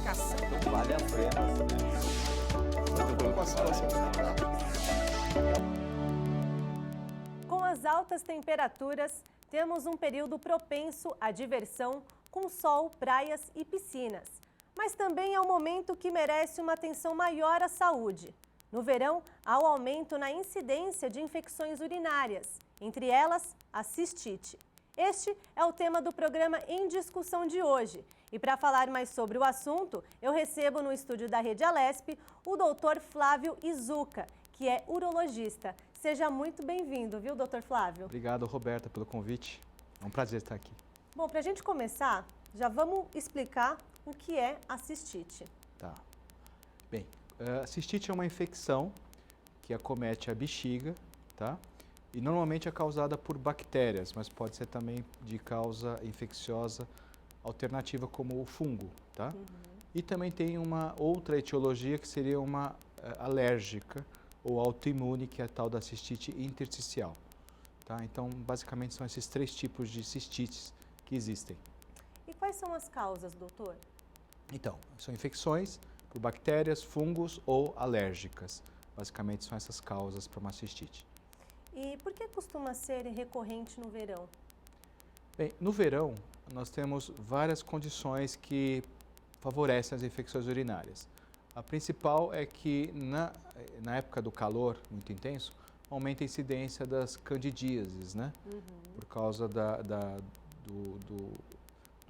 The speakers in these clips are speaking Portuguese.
medicação. Vale a pena, Com as altas temperaturas, temos um período propenso à diversão com sol, praias e piscinas. Mas também é um momento que merece uma atenção maior à saúde. No verão, há o aumento na incidência de infecções urinárias, entre elas a cistite. Este é o tema do programa Em Discussão de hoje. E para falar mais sobre o assunto, eu recebo no estúdio da Rede Alesp o doutor Flávio Izuka, que é urologista. Seja muito bem-vindo, viu, doutor Flávio? Obrigado, Roberta, pelo convite. É um prazer estar aqui. Bom, para a gente começar, já vamos explicar o que é a cistite. Tá. Bem, a cistite é uma infecção que acomete a bexiga, tá? E normalmente é causada por bactérias, mas pode ser também de causa infecciosa alternativa como o fungo, tá? E também tem uma outra etiologia que seria uma alérgica ou autoimune, que é a tal da cistite intersticial, tá? Então, basicamente são esses três tipos de cistites que existem. E quais são as causas, doutor? Então, são infecções por bactérias, fungos ou alérgicas. Basicamente são essas causas para uma cistite. E por que costuma ser recorrente no verão? Bem, no verão, nós temos várias condições que favorecem as infecções urinárias. A principal é que na época do calor muito intenso, aumenta a incidência das candidíases, né? Por causa do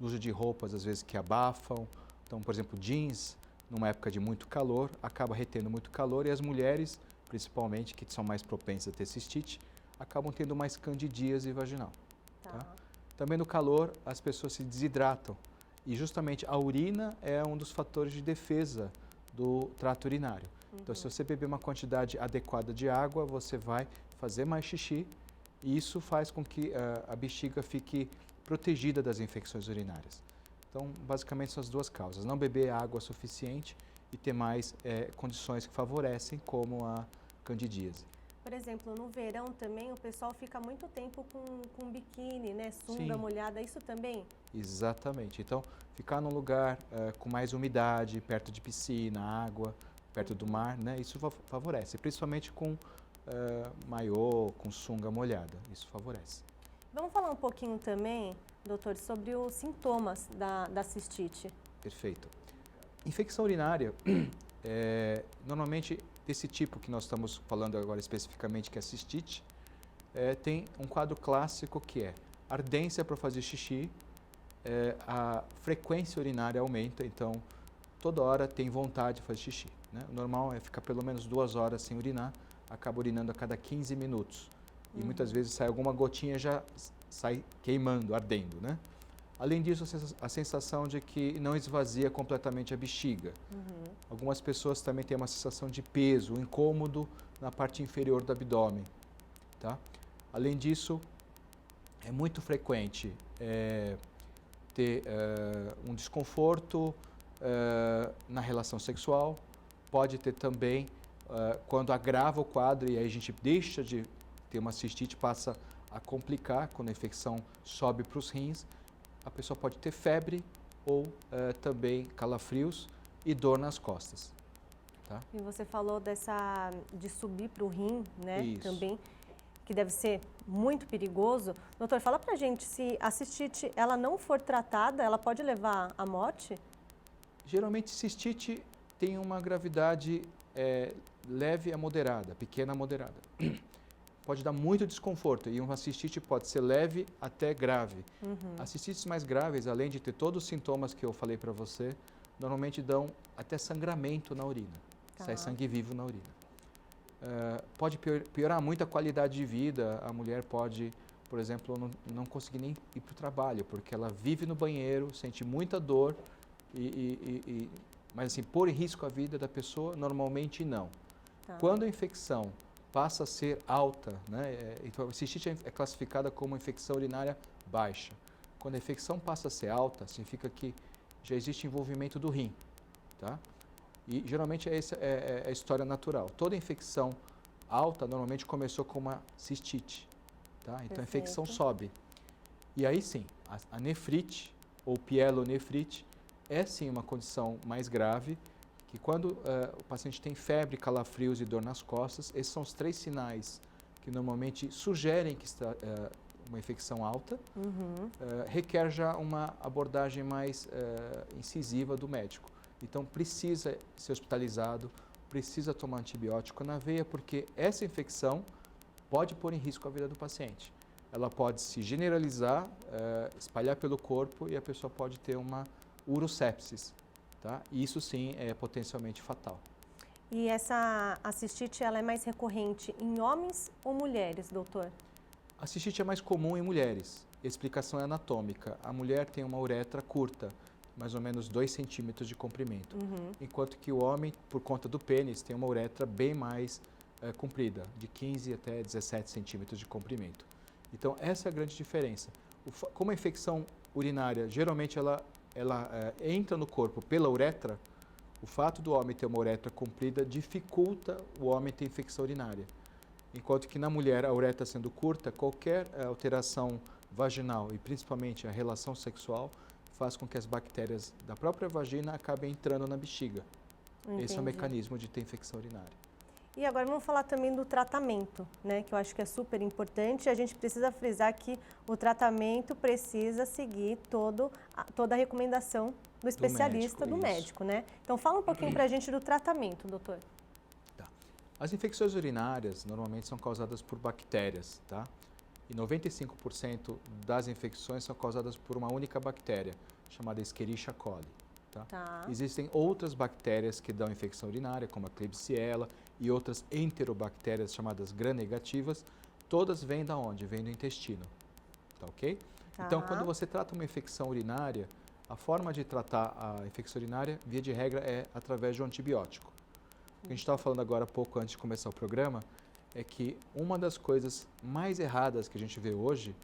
uso de roupas, às vezes, que abafam. Então, por exemplo, jeans, numa época de muito calor, acaba retendo muito calor e as mulheres, principalmente, que são mais propensas a ter cistite, acabam tendo mais candidíase vaginal. Tá? Também no calor, as pessoas se desidratam e justamente a urina é um dos fatores de defesa do trato urinário. Então, se você beber uma quantidade adequada de água, você vai fazer mais xixi e isso faz com que a bexiga fique protegida das infecções urinárias. Então, basicamente, são as duas causas. Não beber água suficiente e ter mais condições que favorecem, como a candidíase. Por exemplo, no verão também o pessoal fica muito tempo com biquíni, né? Sunga Sim. molhada, isso também? Exatamente. Então, ficar num lugar com mais umidade, perto de piscina, água, perto do mar, né? Isso favorece, principalmente com maiô, com sunga molhada. Isso favorece. Vamos falar um pouquinho também, doutor, sobre os sintomas da cistite. Perfeito. Infecção urinária, normalmente desse tipo que nós estamos falando agora especificamente, que é a cistite, tem um quadro clássico que é ardência para fazer xixi, a frequência urinária aumenta, então toda hora tem vontade de fazer xixi, né? O normal é ficar pelo menos 2 horas sem urinar, acaba urinando a cada 15 minutos. E muitas vezes sai alguma gotinha, já sai queimando, ardendo, né? Além disso, a sensação de que não esvazia completamente a bexiga. Algumas pessoas também têm uma sensação de peso, um incômodo na parte inferior do abdômen, tá? Além disso, é muito frequente ter um desconforto na relação sexual. Pode ter também, quando agrava o quadro e aí a gente deixa de ter uma cistite, passa a complicar, quando a infecção sobe para os rins, a pessoa pode ter febre ou também calafrios e dor nas costas. Tá? E você falou de subir para o rim, né? Isso. Também, que deve ser muito perigoso. Doutor, fala pra gente, se a cistite ela não for tratada, ela pode levar à morte? Geralmente, cistite tem uma gravidade leve a moderada, pequena a moderada. Pode dar muito desconforto e uma cistite pode ser leve até grave. As cistites mais graves, além de ter todos os sintomas que eu falei para você, normalmente dão até sangramento na urina. Sai sangue vivo na urina. Pode piorar muito a qualidade de vida. A mulher pode, por exemplo, não conseguir nem ir para o trabalho, porque ela vive no banheiro, sente muita dor, mas assim, pôr em risco a vida da pessoa, normalmente não. Quando a infecção passa a ser alta, né? Então a cistite é classificada como infecção urinária baixa. Quando a infecção passa a ser alta, significa que já existe envolvimento do rim, tá? E geralmente essa é a história natural. Toda infecção alta normalmente começou com uma cistite, tá? Então a infecção sobe. E aí sim, a nefrite ou pielonefrite é sim uma condição mais grave, que quando o paciente tem febre, calafrios e dor nas costas, esses são os 3 sinais que normalmente sugerem que está uma infecção alta, requer já uma abordagem mais incisiva do médico. Então precisa ser hospitalizado, precisa tomar antibiótico na veia, porque essa infecção pode pôr em risco a vida do paciente. Ela pode se generalizar, espalhar pelo corpo e a pessoa pode ter uma urosepsis, tá? E isso sim é potencialmente fatal. E essa cistite, ela é mais recorrente em homens ou mulheres, doutor? A cistite é mais comum em mulheres. A explicação é anatômica. A mulher tem uma uretra curta, mais ou menos 2 centímetros de comprimento, enquanto que o homem, por conta do pênis, tem uma uretra bem mais comprida, de 15 até 17 centímetros de comprimento. Então, essa é a grande diferença. Como a infecção urinária, geralmente ela entra no corpo pela uretra, o fato do homem ter uma uretra comprida dificulta o homem ter infecção urinária. Enquanto que na mulher, a uretra sendo curta, qualquer alteração vaginal e principalmente a relação sexual faz com que as bactérias da própria vagina acabem entrando na bexiga. Entendi. Esse é o mecanismo de ter infecção urinária. E agora vamos falar também do tratamento, né, que eu acho que é super importante. A gente precisa frisar que o tratamento precisa seguir toda a recomendação do especialista, do médico, né? Então fala um pouquinho para a gente do tratamento, doutor. Tá. As infecções urinárias normalmente são causadas por bactérias, tá? E 95% das infecções são causadas por uma única bactéria, chamada Escherichia coli. Tá? Existem outras bactérias que dão infecção urinária, como a Klebsiella e outras enterobactérias chamadas gram-negativas. Todas vêm da onde? Vêm do intestino, tá ok? Então, quando você trata uma infecção urinária, a forma de tratar a infecção urinária, via de regra, é através de um antibiótico. O que a gente estava falando agora há pouco, antes de começar o programa, é que uma das coisas mais erradas que a gente vê hoje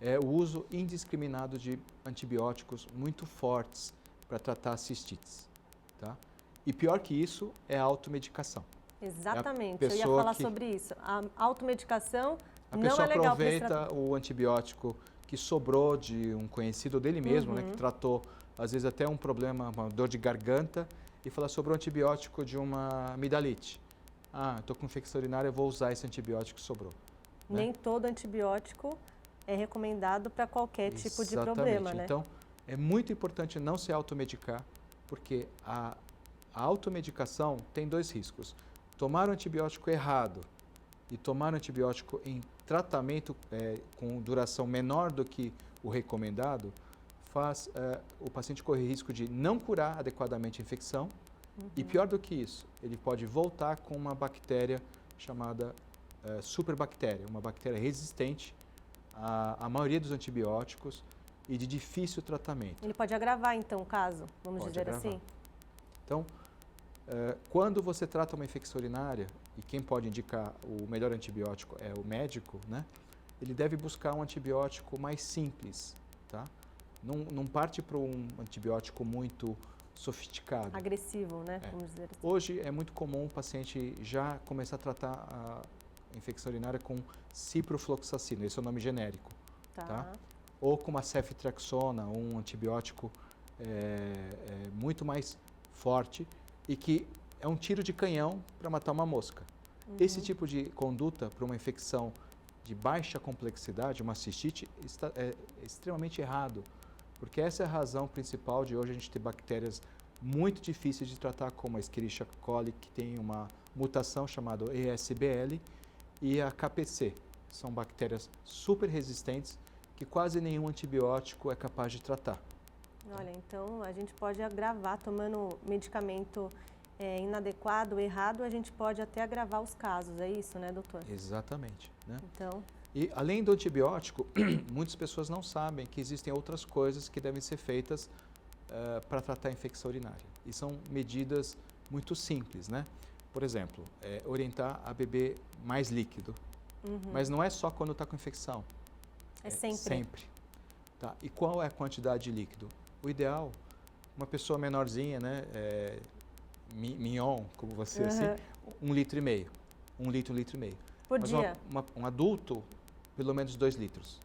é o uso indiscriminado de antibióticos muito fortes para tratar cistites, tá? E pior que isso é a automedicação. Exatamente, eu ia falar sobre isso. A automedicação não é legal para esse tratamento. A pessoa aproveita o antibiótico que sobrou de um conhecido dele mesmo, né, que tratou, às vezes, até um problema, uma dor de garganta, e fala sobre o antibiótico de uma amidalite. Ah, estou com infecção urinária, vou usar esse antibiótico que sobrou. Né? Nem todo antibiótico é recomendado para qualquer tipo de problema, né? Então, é muito importante não se automedicar, porque a automedicação tem 2 riscos. Tomar o antibiótico errado e tomar o antibiótico em tratamento com duração menor do que o recomendado, faz o paciente correr risco de não curar adequadamente a infecção e, pior do que isso, ele pode voltar com uma bactéria chamada superbactéria, uma bactéria resistente à maioria dos antibióticos e de difícil tratamento. Ele pode agravar, então, o caso, vamos dizer assim? Então, quando você trata uma infecção urinária, e quem pode indicar o melhor antibiótico é o médico, né? Ele deve buscar um antibiótico mais simples, tá? Não parte para um antibiótico muito sofisticado. Agressivo, né? Vamos dizer assim. Hoje é muito comum o paciente já começar a tratar a infecção urinária com ciprofloxacina, esse é o nome genérico, tá? Ou com uma ceftriaxona, um antibiótico muito mais forte e que é um tiro de canhão para matar uma mosca. Esse tipo de conduta para uma infecção de baixa complexidade, uma cistite, é extremamente errado, porque essa é a razão principal de hoje a gente ter bactérias muito difíceis de tratar, como a Escherichia coli, que tem uma mutação chamada ESBL, e a KPC. São bactérias super resistentes que quase nenhum antibiótico é capaz de tratar. Olha, então a gente pode agravar tomando medicamento inadequado, errado, a gente pode até agravar os casos, é isso, né, doutor? Exatamente. Né? Então... E além do antibiótico, muitas pessoas não sabem que existem outras coisas que devem ser feitas para tratar a infecção urinária. E são medidas muito simples, né? Por exemplo, orientar a beber mais líquido. Mas não é só quando está com infecção. É sempre. Sempre. Tá? E qual é a quantidade de líquido? O ideal, uma pessoa menorzinha, né? Mignon, como você, assim, 1,5 litro. 1 litro, 1,5 litro. Por Mas dia? Um adulto, pelo menos 2 litros.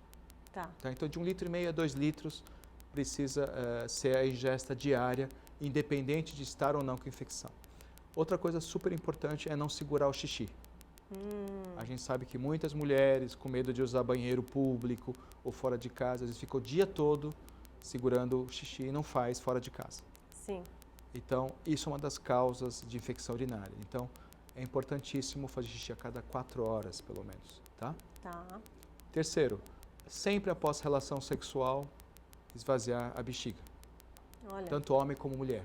Tá. Então, de 1,5 litro a 2 litros precisa ser a ingesta diária, independente de estar ou não com infecção. Outra coisa super importante é não segurar o xixi. A gente sabe que muitas mulheres, com medo de usar banheiro público ou fora de casa, às vezes ficam o dia todo segurando o xixi e não faz fora de casa. Sim. Então, isso é uma das causas de infecção urinária. Então, é importantíssimo fazer xixi a cada 4 horas, pelo menos, tá? Tá. Terceiro, sempre após relação sexual, esvaziar a bexiga. Olha. Tanto homem como mulher.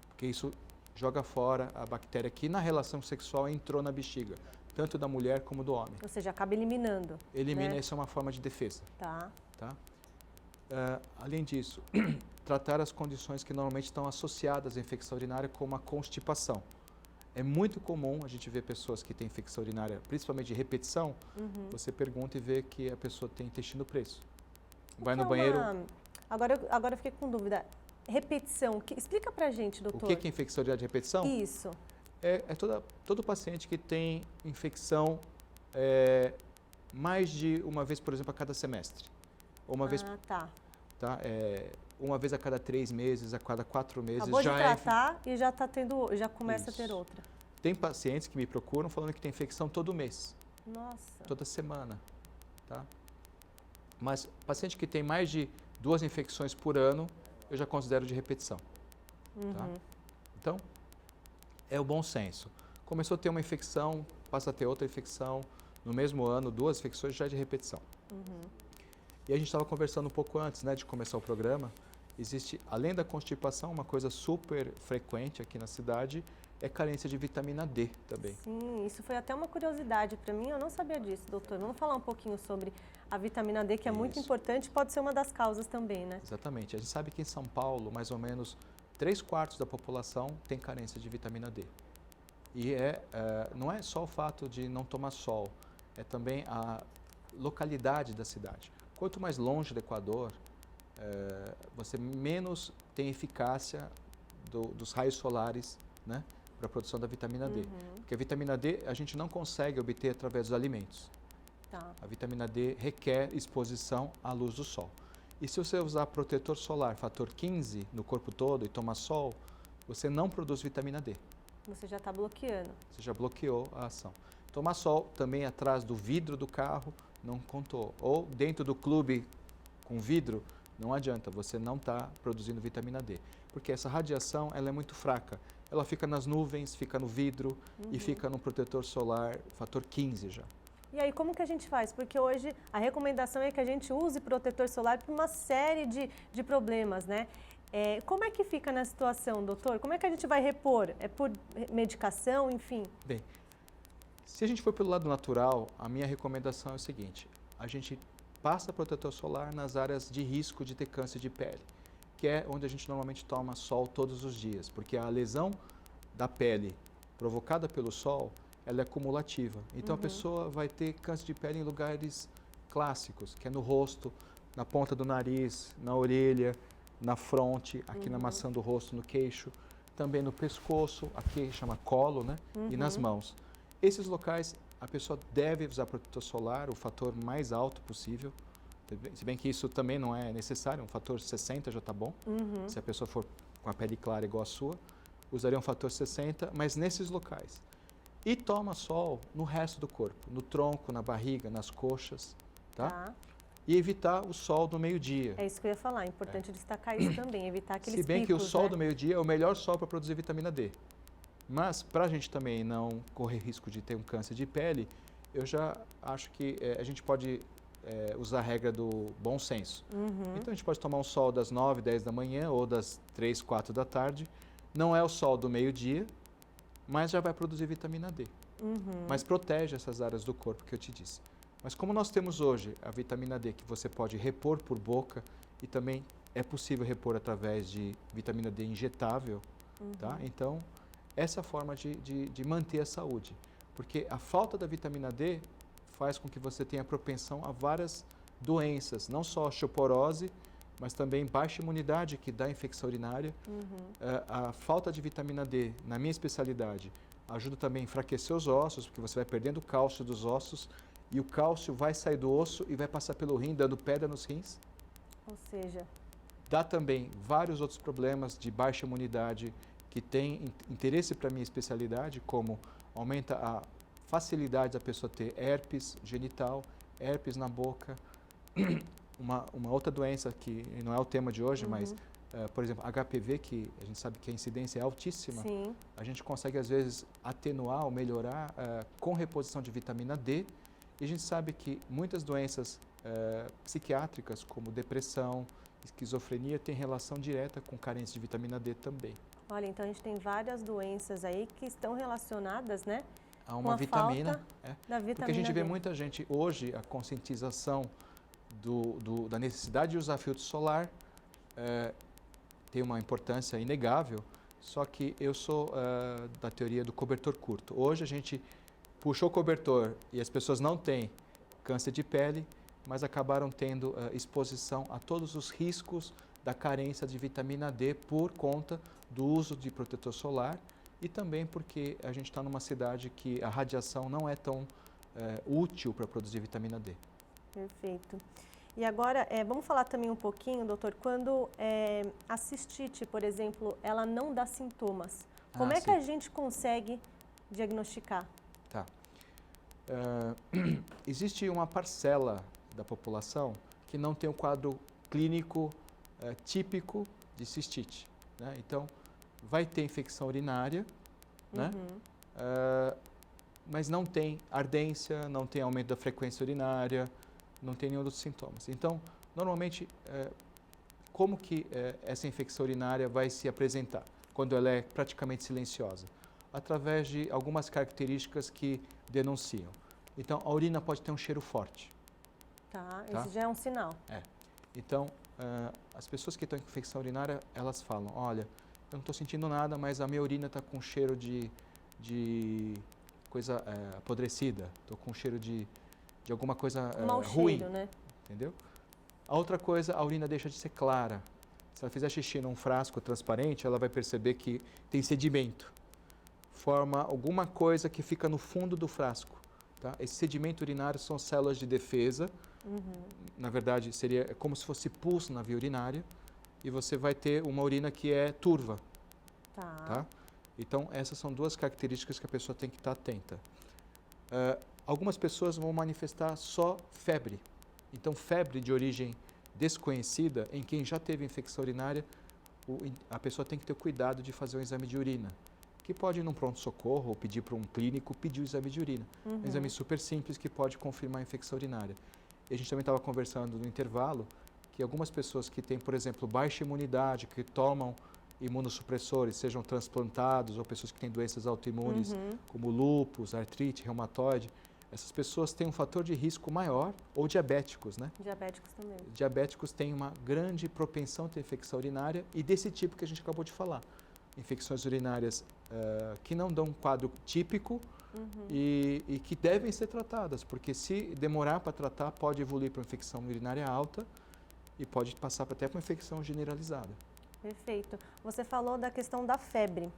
Porque isso joga fora a bactéria que na relação sexual entrou na bexiga. Tanto da mulher como do homem. Ou seja, acaba eliminando. Elimina, né? isso é uma forma de defesa. Tá. Tá? Além disso, tratar as condições que normalmente estão associadas à infecção urinária, como a constipação. É muito comum a gente ver pessoas que têm infecção urinária, principalmente de repetição, você pergunta e vê que a pessoa tem intestino preso. Vai no banheiro... Agora eu fiquei com dúvida. Repetição, explica pra gente, doutor. O que é infecção urinária de repetição? Isso. Todo paciente que tem infecção mais de uma vez, por exemplo, a cada semestre. Ou uma vez... Tá. Uma vez a cada 3 meses, a cada 4 meses. Acabou de tratar e já tá tendo, já começa Isso. a ter outra. Tem pacientes que me procuram falando que tem infecção todo mês. Nossa. Toda semana. Tá? Mas paciente que tem mais de 2 infecções por ano, eu já considero de repetição. Tá? Então, é o bom senso. Começou a ter uma infecção, passa a ter outra infecção. No mesmo ano, 2 infecções já é de repetição. E a gente estava conversando um pouco antes, né, de começar o programa. Existe, além da constipação, uma coisa super frequente aqui na cidade, é carência de vitamina D também. Sim, isso foi até uma curiosidade para mim, eu não sabia disso, doutor. Vamos falar um pouquinho sobre a vitamina D, que é muito importante, pode ser uma das causas também, né? Exatamente. A gente sabe que em São Paulo, mais ou menos 3/4 da população tem carência de vitamina D. E não é só o fato de não tomar sol, é também a localidade da cidade. Quanto mais longe do Equador, você menos tem eficácia dos raios solares, né, para a produção da vitamina D. Porque a vitamina D a gente não consegue obter através dos alimentos. Tá. A vitamina D requer exposição à luz do sol. E se você usar protetor solar fator 15 no corpo todo e tomar sol, você não produz vitamina D. Você já está bloqueando. Você já bloqueou a ação. Tomar sol também atrás do vidro do carro não contou. Ou dentro do clube com vidro, não adianta, você não está produzindo vitamina D. Porque essa radiação ela é muito fraca. Ela fica nas nuvens, fica no vidro e fica no protetor solar fator 15 já. E aí, como que a gente faz? Porque hoje a recomendação é que a gente use protetor solar para uma série de problemas, né? Como é que fica na situação, doutor? Como é que a gente vai repor? É por medicação, enfim? Bem, se a gente for pelo lado natural, a minha recomendação é o seguinte: a gente passa protetor solar nas áreas de risco de ter câncer de pele, que é onde a gente normalmente toma sol todos os dias, porque a lesão da pele provocada pelo sol, ela é cumulativa. Então a pessoa vai ter câncer de pele em lugares clássicos, que é no rosto, na ponta do nariz, na orelha, na fronte, aqui na maçã do rosto, no queixo, também no pescoço, aqui chama colo, né? E nas mãos. Esses locais, a pessoa deve usar protetor solar, o fator mais alto possível, se bem que isso também não é necessário, um fator 60 já está bom. Se a pessoa for com a pele clara igual a sua, usaria um fator 60, mas nesses locais. E toma sol no resto do corpo, no tronco, na barriga, nas coxas, tá? E evitar o sol do meio-dia. É isso que eu ia falar, é importante destacar isso também, evitar aqueles picos, se bem que o sol né? do meio-dia é o melhor sol para produzir vitamina D. Mas, para a gente também não correr risco de ter um câncer de pele, eu já acho que a gente pode usar a regra do bom senso. Então, a gente pode tomar um sol das 9, 10 da manhã ou das 3, 4 da tarde. Não é o sol do meio-dia, mas já vai produzir vitamina D. Mas protege essas áreas do corpo que eu te disse. Mas como nós temos hoje a vitamina D que você pode repor por boca e também é possível repor através de vitamina D injetável, tá? Então, essa é a forma de manter a saúde. Porque a falta da vitamina D faz com que você tenha propensão a várias doenças, não só osteoporose, mas também baixa imunidade, que dá infecção urinária. A falta de vitamina D, na minha especialidade, ajuda também a enfraquecer os ossos, porque você vai perdendo o cálcio dos ossos, e o cálcio vai sair do osso e vai passar pelo rim, dando pedra nos rins. Ou seja, dá também vários outros problemas de baixa imunidade que tem interesse para a minha especialidade, como aumenta a facilidade da pessoa ter herpes genital, herpes na boca, uma outra doença que não é o tema de hoje, mas, por exemplo, HPV, que a gente sabe que a incidência é altíssima, Sim. a gente consegue, às vezes, atenuar ou melhorar com reposição de vitamina D, e a gente sabe que muitas doenças psiquiátricas, como depressão, esquizofrenia, têm relação direta com carência de vitamina D também. Olha, então a gente tem várias doenças aí que estão relacionadas, né? Há uma vitamina, da vitamina porque a gente vê D. muita gente hoje, a conscientização da necessidade de usar filtro solar tem uma importância inegável, só que eu sou da teoria do cobertor curto. Hoje a gente puxou o cobertor e as pessoas não têm câncer de pele, mas acabaram tendo exposição a todos os riscos da carência de vitamina D por conta do uso de protetor solar e também porque a gente está numa cidade que a radiação não é tão útil para produzir vitamina D. Perfeito. E agora, vamos falar também um pouquinho, doutor, quando a cistite, por exemplo, ela não dá sintomas, como é que a gente consegue diagnosticar? Tá. Existe uma parcela da população que não tem um quadro clínico típico de cistite, né? Então, vai ter infecção urinária, né? Mas não tem ardência, não tem aumento da frequência urinária, não tem nenhum dos sintomas. Então, normalmente, como que essa infecção urinária vai se apresentar quando ela é praticamente silenciosa? Através de algumas características que denunciam. Então, a urina pode ter um cheiro forte. Tá, esse já é um sinal. Então, as pessoas que estão com infecção urinária, elas falam, olha, eu não estou sentindo nada, mas a minha urina está com cheiro de coisa apodrecida, estou com cheiro de alguma coisa ruim. Cheiro, né? Entendeu? A outra coisa, a urina deixa de ser clara. Se ela fizer xixi num frasco transparente, ela vai perceber que tem sedimento. Forma alguma coisa que fica no fundo do frasco. Tá? Esse sedimento urinário são células de defesa. Na verdade, seria como se fosse pus na via urinária. E você vai ter uma urina que é turva. Tá? Então, essas são duas características que a pessoa tem que estar atenta. Algumas pessoas vão manifestar só febre. Então, febre de origem desconhecida, em quem já teve infecção urinária, a pessoa tem que ter cuidado de fazer um exame de urina, que pode ir num pronto-socorro ou pedir para um clínico pedir o exame de urina. Um exame super simples que pode confirmar a infecção urinária. E a gente também estava conversando no intervalo que algumas pessoas que têm, por exemplo, baixa imunidade, que tomam imunossupressores, sejam transplantados ou pessoas que têm doenças autoimunes, como lúpus, artrite, reumatoide, essas pessoas têm um fator de risco maior, ou diabéticos, né? Diabéticos também. Diabéticos têm uma grande propensão a ter infecção urinária e desse tipo que a gente acabou de falar. Infecções urinárias que não dão um quadro típico e que devem ser tratadas, porque se demorar para tratar, pode evoluir para uma infecção urinária alta e pode passar até para uma infecção generalizada. Perfeito. Você falou da questão da febre.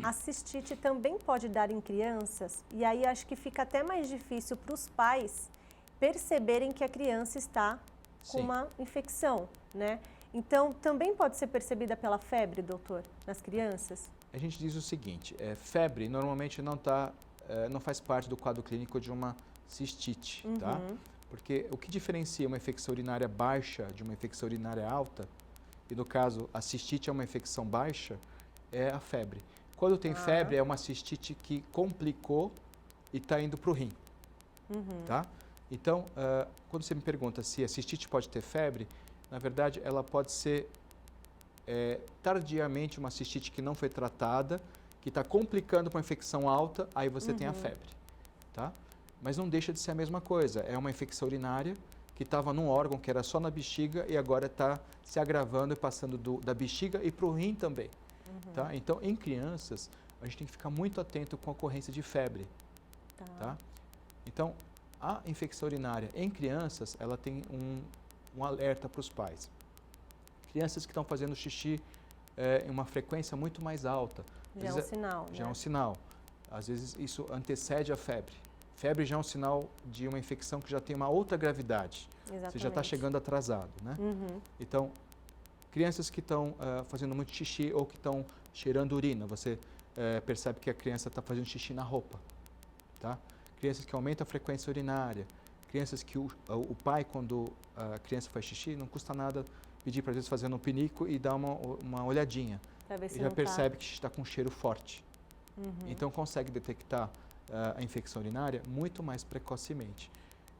A cistite também pode dar em crianças e aí acho que fica até mais difícil para os pais perceberem que a criança está com uma infecção, né? Então, também pode ser percebida pela febre, doutor, nas crianças? A gente diz o seguinte, febre normalmente não faz parte do quadro clínico de uma cistite, tá? Porque o que diferencia uma infecção urinária baixa de uma infecção urinária alta, e no caso a cistite é uma infecção baixa, é a febre. Quando tem febre, é uma cistite que complicou e está indo para o rim. Tá? Então, quando você me pergunta se a cistite pode ter febre, na verdade, ela pode ser tardiamente uma cistite que não foi tratada, que está complicando para uma infecção alta, aí você tem a febre. Tá? Mas não deixa de ser a mesma coisa. É uma infecção urinária que estava num órgão que era só na bexiga e agora está se agravando e passando da bexiga e para o rim também. Tá? Então, em crianças, a gente tem que ficar muito atento com a ocorrência de febre. Tá? Então, a infecção urinária em crianças, ela tem um alerta para os pais. Crianças que estão fazendo xixi em uma frequência muito mais alta. Já é um sinal. Já é um sinal. Às vezes, isso antecede a febre. Febre já é um sinal de uma infecção que já tem uma outra gravidade. Exatamente. Você já está chegando atrasado, né? Então, Crianças que estão fazendo muito xixi ou que estão cheirando urina, você percebe que a criança está fazendo xixi na roupa. Tá? Crianças que aumentam a frequência urinária, crianças que o pai, quando a criança faz xixi, não custa nada pedir para eles fazendo um pinico e dar uma olhadinha. E já percebe que está com um cheiro forte. Então consegue detectar a infecção urinária muito mais precocemente.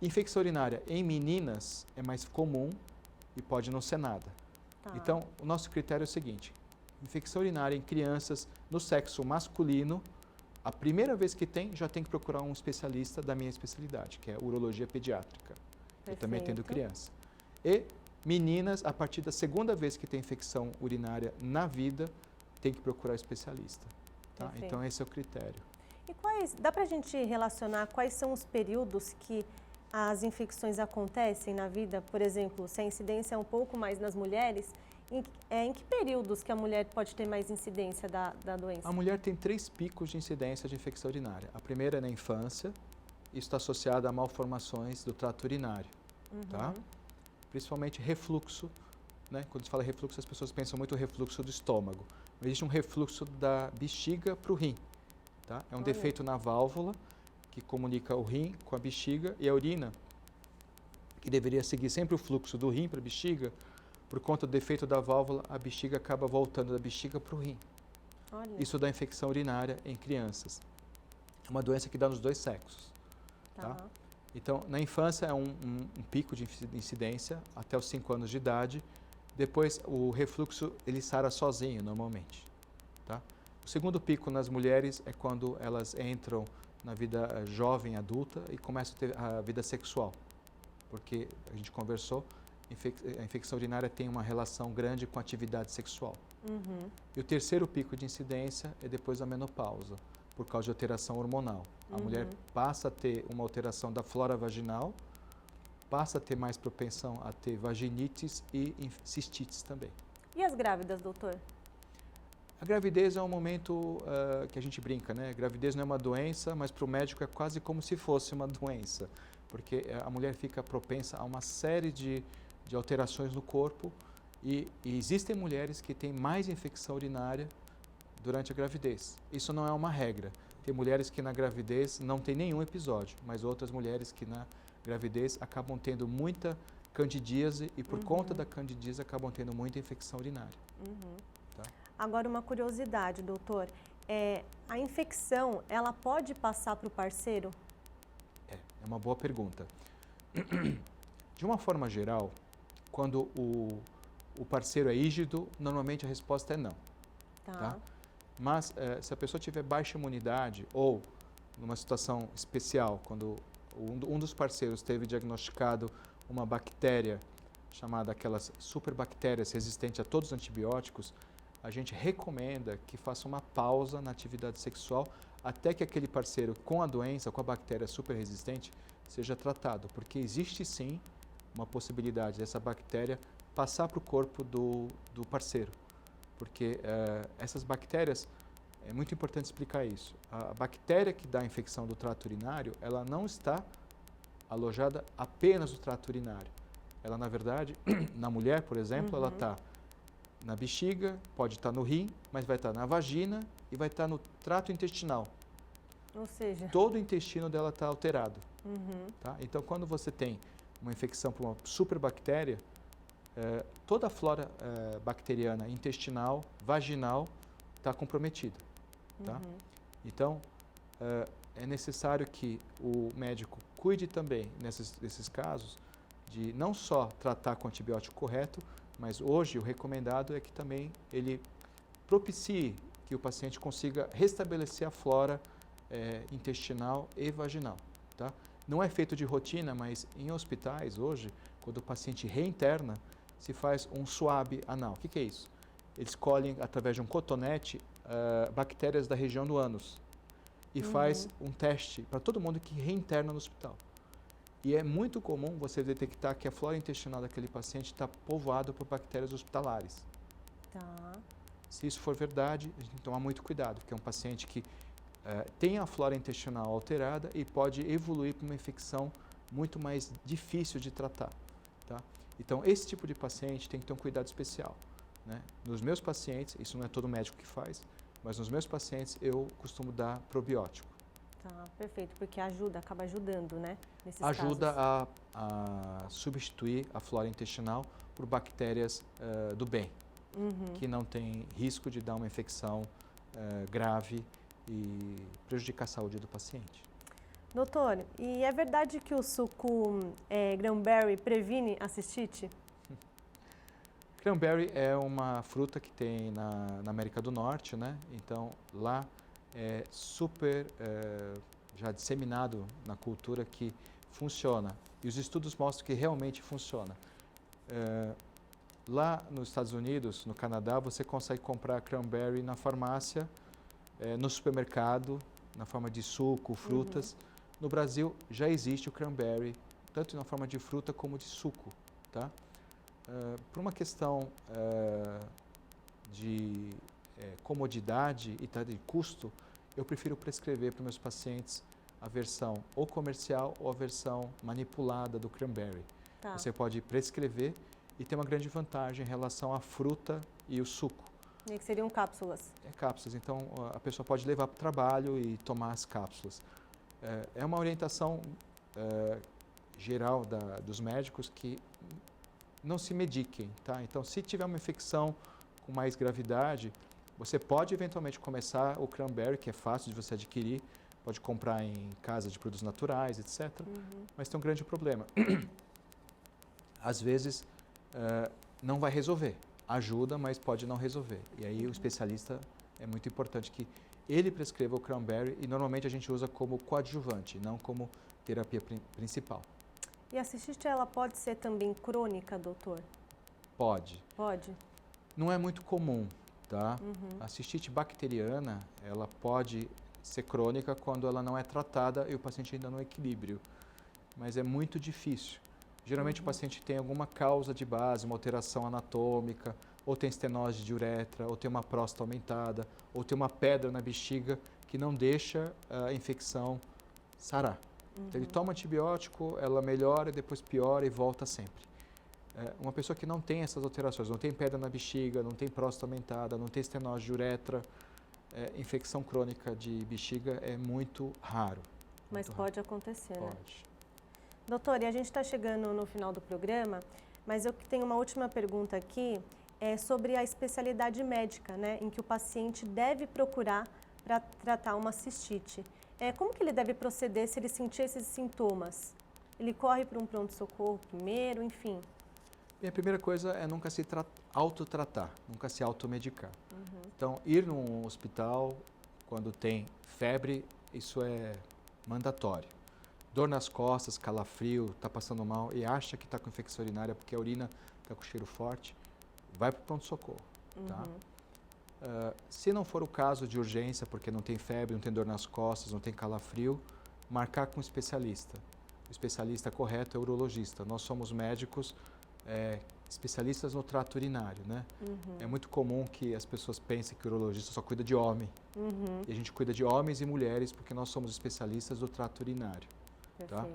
Infecção urinária em meninas é mais comum e pode não ser nada. Então, o nosso critério é o seguinte: infecção urinária em crianças no sexo masculino, a primeira vez que tem, já tem que procurar um especialista da minha especialidade, que é urologia pediátrica. Eu também atendo criança. E meninas, a partir da segunda vez que tem infecção urinária na vida, tem que procurar especialista. Tá? Então, esse é o critério. E dá para a gente relacionar quais são os períodos que as infecções acontecem na vida? Por exemplo, se a incidência é um pouco mais nas mulheres, em que períodos que a mulher pode ter mais incidência da doença? A mulher tem 3 picos de incidência de infecção urinária. A primeira é na infância, isso está associado a malformações do trato urinário, tá? Principalmente refluxo, né? Quando se fala refluxo, as pessoas pensam muito no refluxo do estômago. Mas existe um refluxo da bexiga para o rim, tá? É um defeito na válvula que comunica o rim com a bexiga, e a urina, que deveria seguir sempre o fluxo do rim para a bexiga, por conta do defeito da válvula, a bexiga acaba voltando da bexiga para o rim. Isso dá infecção urinária em crianças. É uma doença que dá nos 2 sexos. Tá? Então, na infância é um pico de incidência até os 5 anos de idade. Depois, o refluxo ele sara sozinho, normalmente. Tá? O segundo pico nas mulheres é quando elas entram na vida jovem, adulta, e começam a ter a vida sexual. Porque, a gente conversou, a infecção urinária tem uma relação grande com a atividade sexual. E o terceiro pico de incidência é depois da menopausa, por causa de alteração hormonal. A mulher passa a ter uma alteração da flora vaginal, passa a ter mais propensão a ter vaginites e cistites também. E as grávidas, doutor? A gravidez é um momento que a gente brinca, né? A gravidez não é uma doença, mas para o médico é quase como se fosse uma doença, porque a mulher fica propensa a uma série de alterações no corpo e existem mulheres que têm mais infecção urinária durante a gravidez. Isso não é uma regra. Tem mulheres que na gravidez não tem nenhum episódio, mas outras mulheres que na gravidez acabam tendo muita candidíase e por conta da candidíase acabam tendo muita infecção urinária. Tá? Agora, uma curiosidade, doutor. A infecção, ela pode passar para o parceiro? É uma boa pergunta. De uma forma geral, quando o parceiro é rígido, normalmente a resposta é não. Tá? Mas se a pessoa tiver baixa imunidade ou numa situação especial, quando um dos parceiros teve diagnosticado uma bactéria chamada aquelas superbactérias resistentes a todos os antibióticos, a gente recomenda que faça uma pausa na atividade sexual até que aquele parceiro com a doença, com a bactéria super resistente, seja tratado, porque existe sim uma possibilidade dessa bactéria passar para o corpo do parceiro, porque essas bactérias, é muito importante explicar isso, a bactéria que dá a infecção do trato urinário, ela não está alojada apenas no trato urinário, ela na verdade, na mulher por exemplo, ela está na bexiga, pode estar no rim, mas vai estar na vagina e vai estar no trato intestinal. Ou seja, todo o intestino dela está alterado. Tá? Então, quando você tem uma infecção por uma superbactéria, toda a flora bacteriana intestinal, vaginal, está comprometida. Tá? Então, é necessário que o médico cuide também, nesses casos, de não só tratar com o antibiótico correto, mas hoje o recomendado é que também ele propicie que o paciente consiga restabelecer a flora intestinal e vaginal. Tá? Não é feito de rotina, mas em hospitais hoje, quando o paciente reinterna, se faz um swab anal. O que é isso? Eles colhem, através de um cotonete, bactérias da região do ânus e faz um teste para todo mundo que reinterna no hospital. E é muito comum você detectar que a flora intestinal daquele paciente está povoada por bactérias hospitalares. Tá. Se isso for verdade, a gente tem que tomar muito cuidado, porque é um paciente que tem a flora intestinal alterada e pode evoluir para uma infecção muito mais difícil de tratar. Tá? Então, esse tipo de paciente tem que ter um cuidado especial, né? Nos meus pacientes, isso não é todo médico que faz, mas nos meus pacientes eu costumo dar probiótico. Tá, perfeito, porque acaba ajudando, né? Nesses Ajuda casos. a substituir a flora intestinal por bactérias do bem, que não tem risco de dar uma infecção grave e prejudicar a saúde do paciente. Doutor, e é verdade que o suco cranberry previne a cistite? Cranberry é uma fruta que tem na América do Norte, né? Então lá é super já disseminado na cultura que funciona. E os estudos mostram que realmente funciona. Lá nos Estados Unidos, no Canadá, você consegue comprar cranberry na farmácia, no supermercado, na forma de suco, frutas. No Brasil já existe o cranberry, tanto na forma de fruta como de suco, tá? Por uma questão de comodidade e de custo, eu prefiro prescrever para meus pacientes a versão ou comercial ou a versão manipulada do cranberry. Tá. Você pode prescrever e tem uma grande vantagem em relação à fruta e o suco. E que seriam cápsulas. Cápsulas, então a pessoa pode levar para o trabalho e tomar as cápsulas. É uma orientação geral dos médicos que não se mediquem, tá? Então, se tiver uma infecção com mais gravidade, você pode eventualmente começar o cranberry, que é fácil de você adquirir, pode comprar em casa de produtos naturais, etc. Mas tem um grande problema. Às vezes, não vai resolver. Ajuda, mas pode não resolver. E aí o especialista é muito importante que ele prescreva o cranberry e normalmente a gente usa como coadjuvante, não como terapia principal. E a cistite, ela pode ser também crônica, doutor? Pode. Pode? Não é muito comum, tá? A cistite bacteriana, ela pode ser crônica quando ela não é tratada e o paciente ainda não é equilíbrio. Mas é muito difícil. Geralmente o paciente tem alguma causa de base, uma alteração anatômica, ou tem estenose de uretra, ou tem uma próstata aumentada, ou tem uma pedra na bexiga que não deixa a infecção sarar. Então, ele toma antibiótico, ela melhora, depois piora e volta sempre. Uma pessoa que não tem essas alterações, não tem pedra na bexiga, não tem próstata aumentada, não tem estenose de uretra, infecção crônica de bexiga é muito raro. Mas pode acontecer, né? Pode. Doutor, e a gente está chegando no final do programa, mas eu tenho uma última pergunta aqui, sobre a especialidade médica, né, em que o paciente deve procurar para tratar uma cistite. Como que ele deve proceder se ele sentir esses sintomas? Ele corre para um pronto-socorro primeiro, enfim? Bem, a primeira coisa é nunca se autotratar, nunca se automedicar. Então, ir num hospital quando tem febre, isso é mandatório. Dor nas costas, calafrio, está passando mal e acha que está com infecção urinária porque a urina está com cheiro forte, vai para o pronto-socorro, tá? Se não for o caso de urgência, porque não tem febre, não tem dor nas costas, não tem calafrio, marcar com um especialista. O especialista correto é o urologista. Nós somos médicos especialistas no trato urinário, né? É muito comum que as pessoas pensem que o urologista só cuida de homem. E a gente cuida de homens e mulheres porque nós somos especialistas do trato urinário. Tá?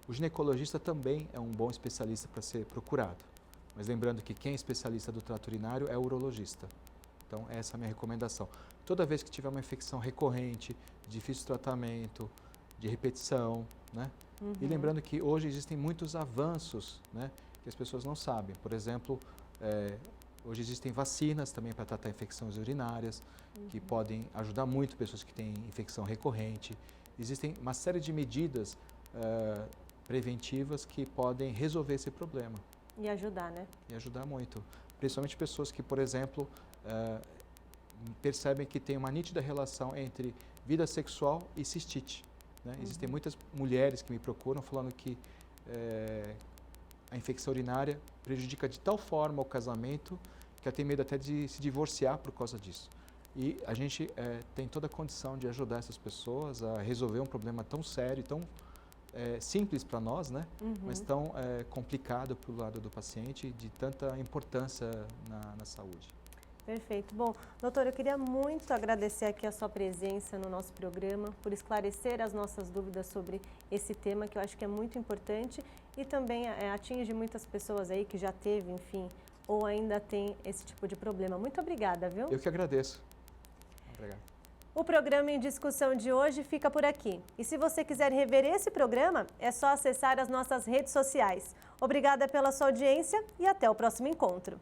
O ginecologista também é um bom especialista para ser procurado. Mas lembrando que quem é especialista do trato urinário é o urologista. Então, essa é a minha recomendação. Toda vez que tiver uma infecção recorrente, de difícil tratamento, de repetição, né? E lembrando que hoje existem muitos avanços, né, que as pessoas não sabem. Por exemplo, hoje existem vacinas também para tratar infecções urinárias, que podem ajudar muito pessoas que têm infecção recorrente. Existem uma série de medidas preventivas que podem resolver esse problema. E ajudar, né? E ajudar muito. Principalmente pessoas que, por exemplo, percebem que tem uma nítida relação entre vida sexual e cistite. Né? Existem muitas mulheres que me procuram falando que a infecção urinária prejudica de tal forma o casamento que ela tem medo até de se divorciar por causa disso. E a gente tem toda a condição de ajudar essas pessoas a resolver um problema tão sério, tão simples para nós, né? Mas tão complicado para o lado do paciente, de tanta importância na saúde. Perfeito. Bom, doutor, eu queria muito agradecer aqui a sua presença no nosso programa, por esclarecer as nossas dúvidas sobre esse tema, que eu acho que é muito importante e também atinge muitas pessoas aí que já teve, enfim, ou ainda tem esse tipo de problema. Muito obrigada, viu? Eu que agradeço. Obrigado. O programa em discussão de hoje fica por aqui. E se você quiser rever esse programa, é só acessar as nossas redes sociais. Obrigada pela sua audiência e até o próximo encontro.